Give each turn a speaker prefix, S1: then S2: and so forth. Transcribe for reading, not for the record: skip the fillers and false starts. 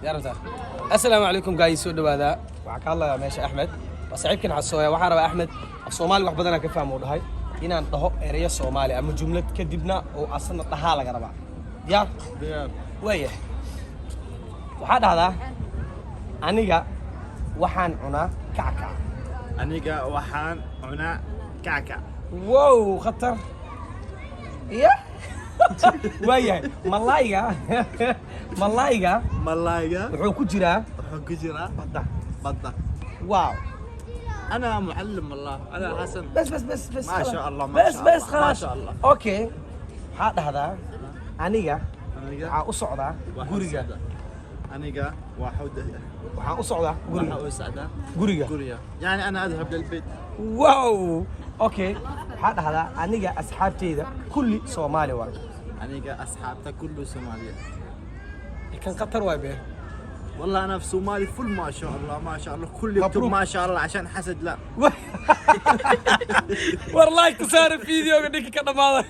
S1: يا رجال السلام عليكم جايز سود هذا وحكى الله ماشي احمد وصاحبكن على السويا waxaan rabaa Ahmed Soomaali wax badan ka fahmo dhahay inaan dhaho ereyo Soomaali ama jumlad kadibna oo asna dhaha laga rabaa diyaar waya waxa dhahdaa aniga waxaan cunaa kackac
S2: aniga waxaan cunaa kackac
S1: wow khatar ya waya malayga wuxuu ku jiraa
S2: badda
S1: واو
S2: انا معلم والله انا حسن
S1: بس
S2: ما شاء الله
S1: بس خلاص
S2: ما شاء الله
S1: اوكي هذا aniga waxaan u socdaa guriga
S2: aniga
S1: waxaan u socdaa guriga
S2: يعني انا اذهب للبيت
S1: واو اوكي هذا aniga asxaabteyda kulli Soomaali waa
S2: aniga asxaabta kullu Soomaaliya
S1: kan qatar waa bee
S2: والله انا في صومالي فل ما شاء الله كل يكتب ما شاء الله عشان حسد لا
S1: والله كسار الفيديو قديك كذا